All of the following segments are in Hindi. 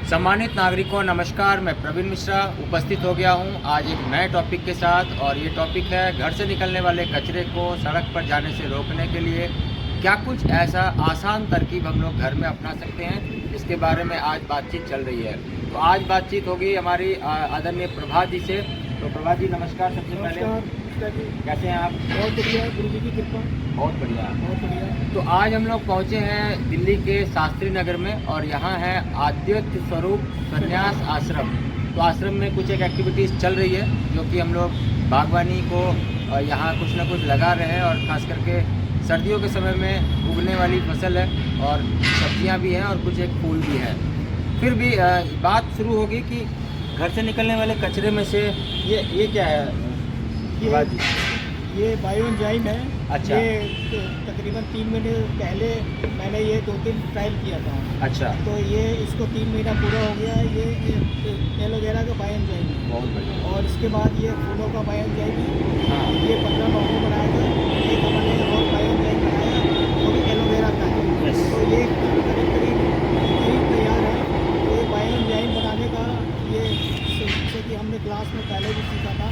सम्मानित नागरिकों नमस्कार, मैं प्रवीण मिश्रा उपस्थित हो गया हूं आज एक नए टॉपिक के साथ। और ये टॉपिक है घर से निकलने वाले कचरे को सड़क पर जाने से रोकने के लिए क्या कुछ ऐसा आसान तरकीब हम लोग घर में अपना सकते हैं, इसके बारे में आज बातचीत चल रही है। तो आज बातचीत होगी हमारी आदरणीय प्रभात जी से। तो प्रभात जी नमस्कार। सबसे पहले कैसे हैं आप? बहुत बढ़िया, गुरु जी की कृपा। बहुत बढ़िया, बहुत बढ़िया। तो आज हम लोग पहुंचे हैं दिल्ली के शास्त्री नगर में और यहाँ है आद्यत स्वरूप संन्यास आश्रम। तो आश्रम में कुछ एक एक्टिविटीज़ चल रही है जो कि हम लोग बागवानी को यहाँ कुछ ना कुछ लगा रहे हैं, और ख़ास करके सर्दियों के समय में उगने वाली फसल है और सब्जियाँ भी हैं और कुछ एक फूल भी है। फिर भी बात शुरू होगी कि घर से निकलने वाले कचरे में से ये क्या है? ये बायो एंजाइम है। अच्छा। ये तकरीबन 3 महीने पहले मैंने ये 2-3 ट्रायल किया था। अच्छा। तो ये इसको 3 महीना पूरा हो गया। ये एलोवेरा का बायो एंजाइम है। बहुत बढ़िया। और इसके बाद ये फूलों का बायो एंजाइम है। हाँ। ये 15 नवंबर बनाया था। एक हमने और बायो एंजाइम बनाया, वो भी एलोवेरा का है। यस। तो ये करीब तैयार है। तो ये बायो एंजाइम बनाने का ये जैसे कि हमने क्लास में पहले भी सीखा था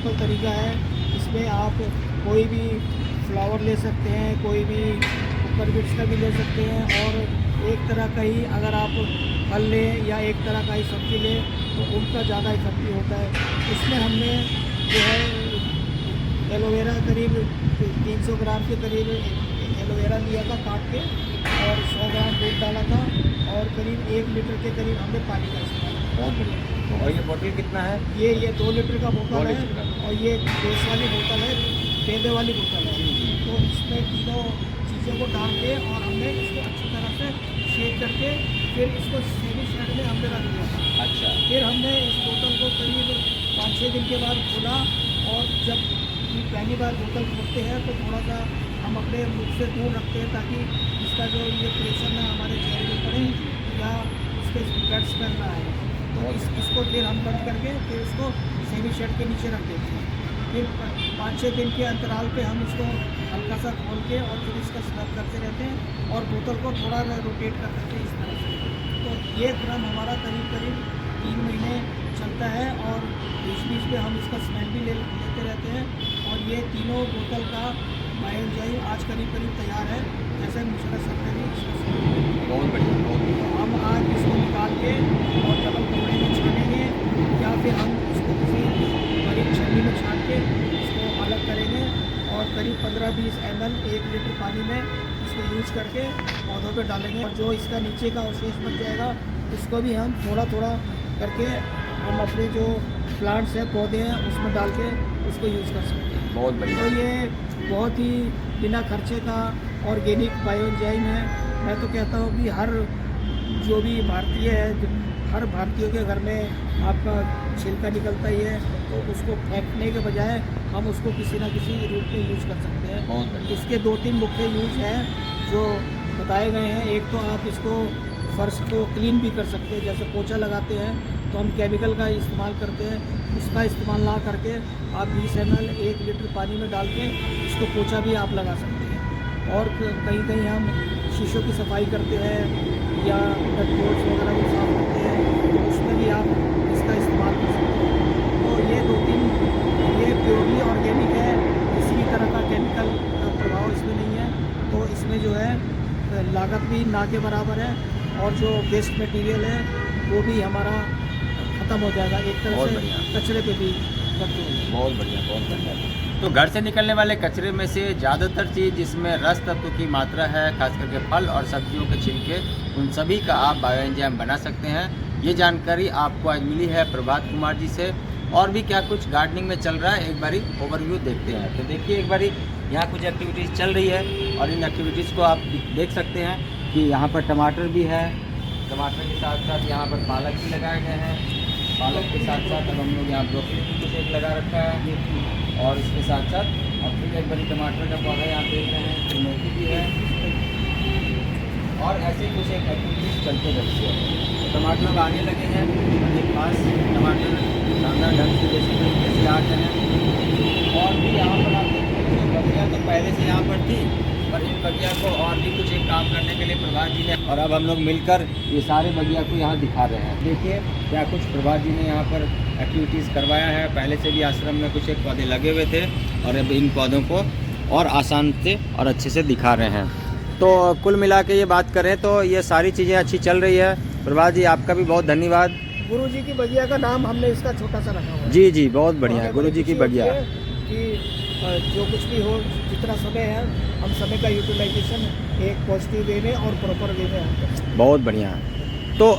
तो तरीका है। इसमें आप कोई भी फ्लावर ले सकते हैं, कोई भी ऊपर का भी ले सकते हैं, और एक तरह का ही अगर आप फल लें या एक तरह का ही सब्जी लें तो उनका ज़्यादा इफेक्टिव होता है। इसमें हमने जो है एलोवेरा करीब 300 ग्राम के करीब एलोवेरा लिया था काट के, और 100 ग्राम दूध डाला था, और करीब 1 लीटर के करीब हमने पानी का इस्तेमाल। बहुत बढ़िया। और ये बोतल कितना है? ये 2 लीटर का बोतल है, लीटर का। और ये गैस वाली बोतल है, पेदे वाली बोतल है। तो इसमें तीनों चीज़ों को डाल के और हमने इसको अच्छी तरह से शेक करके फिर इसको सेमी शेड में हमने रख दिया था। अच्छा। फिर हमने इस बोतल को करीब 5-6 दिन के बाद खोला, और जब पहली बार बोतल खोलते हैं तो थोड़ा सा हम अपने मुख से दूर रखते हैं ताकि इसका जो ये प्रेशर ना हमारे चेहरे में पड़े या इसके गट्स कर ना आए। तो इसको फिर हम बंद करके फिर इसको सेमी शेड के नीचे रख देते हैं। फिर 5-6 दिन के अंतराल पे हम इसको हल्का सा खोल के और फिर इसका स्क्रब करते रहते हैं, और बोतल को थोड़ा रोटेट कर देते हैं इस तरह से। तो ये क्रम हमारा करीब 3 महीने चलता है, और बीच बीच में हम इसका स्मेल भी लेते रहते हैं। और ये तीनों बोतल का बायो एंजाइम आज करीब तैयार है, जैसे मुझे सकते हैं इसका। बहुत बढ़िया, बहुत बढ़िया। तो हम आज इसको निकाल के और डबल कपड़े में छानेंगे, या फिर हम इसको किसी बड़ी छन्नी में छान के इसको अलग करेंगे, और करीब 15-20 ml 1 लीटर पानी में इसको यूज करके पौधों पे डालेंगे। और जो इसका नीचे का अवशेष बच जाएगा उसको भी हम थोड़ा थोड़ा करके हम अपने जो प्लांट्स हैं, पौधे हैं, उसमें डाल के उसको यूज कर सकते हैं। बहुत बढ़िया। तो ये बहुत ही बिना खर्चे का ऑर्गेनिक बायो एंजाइम है। मैं तो कहता हूँ कि हर जो भी भारतीय है, हर भारतीयों के घर में आपका छिलका निकलता ही है, तो उसको फेंकने के बजाय हम उसको किसी ना किसी रूप में यूज कर सकते हैं। बहुत बढ़िया। इसके 2-3 मुख्य यूज हैं जो बताए गए हैं। एक तो आप इसको फर्श को क्लीन भी कर सकते हैं, जैसे पोछा लगाते हैं तो हम केमिकल का इस्तेमाल करते हैं, उसका इस्तेमाल ना करके आप 20 ml 1 लीटर पानी में डाल के इसको पोछा भी आप लगा सकते हैं। और कहीं कहीं हम शीशों की सफाई करते हैं या नट बोल्ट्स वगैरह को साफ करते हैं, तो उसमें भी आप इसका इस्तेमाल कर सकते हैं। तो ये 2-3 ये प्योरली ऑर्गेनिक है, किसी भी तरह का केमिकल का प्रभाव इसमें नहीं है। तो इसमें जो है लागत भी ना के बराबर है, और जो वेस्ट मटेरियल है वो भी हमारा ख़त्म हो जाएगा, एक तरह से कचरे पे भी कंट्रोल। बहुत बढ़िया, बहुत बढ़िया। तो घर से निकलने वाले कचरे में से ज़्यादातर चीज़ जिसमें रस तत्व की मात्रा है, खास करके फल और सब्जियों के छिलके, उन सभी का आप बायो एंजाइम बना सकते हैं। ये जानकारी आपको आज मिली है प्रभात कुमार जी से। और भी क्या कुछ गार्डनिंग में चल रहा है, एक बारी ओवरव्यू देखते हैं। तो देखिए एक बारी यहाँ कुछ एक्टिविटीज़ चल रही है, और इन एक्टिविटीज़ को आप देख सकते हैं कि यहाँ पर टमाटर भी है, टमाटर के साथ साथ यहाँ पर पालक भी लगाए गए हैं। पालक के साथ साथ अब हम लोग यहाँ ब्रोकली भी कुछ एक लगा रखा है, और इसके साथ साथ अब फिर एक बारी टमाटर का पौधा यहाँ देख रहे हैं, फिर मेथी भी है, और ऐसे कुछ एक एक्टिविटीज चलते रहती है। तो टमाटर अब आने लगे हैं, एक खास टमाटर शानदार ढंग से जैसे तरीके से आ गए हैं। और भी यहाँ पर आप देख रहे हैं बगिया तो पहले से यहाँ पर थी, पर इन बगिया को और भी कुछ एक काम करने के लिए प्रभात जी ने और अब हम लोग मिलकर ये सारे बगिया को यहाँ दिखा रहे हैं। देखिए क्या कुछ प्रभात जी ने यहाँ पर एक्टिविटीज़ करवाया है। पहले से भी आश्रम में कुछ एक पौधे लगे हुए थे और अब इन पौधों को और आसान से और अच्छे से दिखा रहे हैं। तो कुल मिला के ये बात करें तो ये सारी चीज़ें अच्छी चल रही है। प्रभात जी आपका भी बहुत धन्यवाद। गुरु जी की बगिया का नाम हमने इसका छोटा सा रखा हुआ है। जी जी बहुत बढ़िया, गुरु जी की बगिया। कि जो कुछ भी हो, जितना समय है हम समय का यूटिलाइजेशन एक पॉजिटिव वे में और प्रॉपर वे में हम करें। बहुत बढ़िया। तो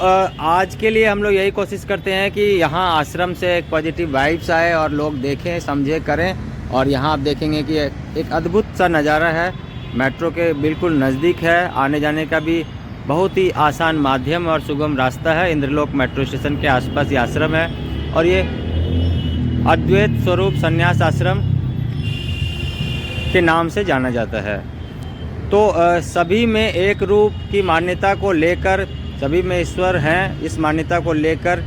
आज के लिए हम लोग यही कोशिश करते हैं कि यहाँ आश्रम से एक पॉजिटिव वाइब्स आए और लोग देखें, समझे, करें। और यहाँ आप देखेंगे कि एक अद्भुत सा नज़ारा है, मेट्रो के बिल्कुल नज़दीक है, आने जाने का भी बहुत ही आसान माध्यम और सुगम रास्ता है। इंद्रलोक मेट्रो स्टेशन के आसपास ये आश्रम है और ये अद्वैत स्वरूप संन्यास आश्रम के नाम से जाना जाता है। तो सभी में एक रूप की मान्यता को लेकर, सभी में ईश्वर हैं, इस मान्यता को लेकर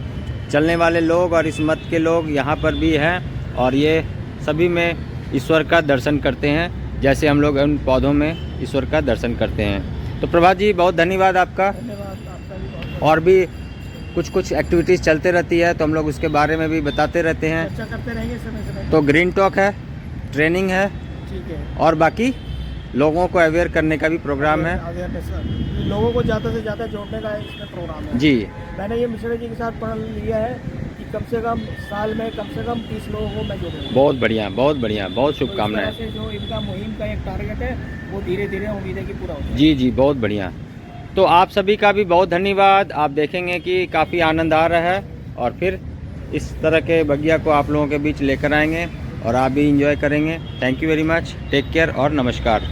चलने वाले लोग और इस मत के लोग यहाँ पर भी हैं और ये सभी में ईश्वर का दर्शन करते हैं, जैसे हम लोग उन पौधों में ईश्वर का दर्शन करते हैं। तो प्रभात जी बहुत धन्यवाद आपका। धन्यवाद आपका भी बहुत। और भी कुछ एक्टिविटीज़ चलते रहती है तो हम लोग उसके बारे में भी बताते रहते हैं। चर्चा करते रहेंगे समय समय। तो ग्रीन टॉक है, ट्रेनिंग है ठीक है, और बाकी लोगों को अवेयर करने का भी प्रोग्राम है। अवेयरनेस, लोगों को ज़्यादा से ज़्यादा जोड़ने का इसमें प्रोग्राम है। जी मैंने ये मिश्रा जी के साथ पढ़ लिया है कि कम से कम साल में कम से कम 30 लोगों को मैं जोड़ूंगा। बहुत बढ़िया, बहुत बढ़िया, बहुत तो इस शुभकामनाएं। तरह से जो इनका मुहिम का एक टारगेट है वो धीरे धीरे उम्मीद है कि पूरा हो जाए। जी जी बहुत बढ़िया। तो आप सभी का भी बहुत धन्यवाद। आप देखेंगे कि काफ़ी आनंद आ रहा है और फिर इस तरह के बगिया को आप लोगों के बीच लेकर आएंगे और आप भी इंजॉय करेंगे। Thank you very much, take care और नमस्कार।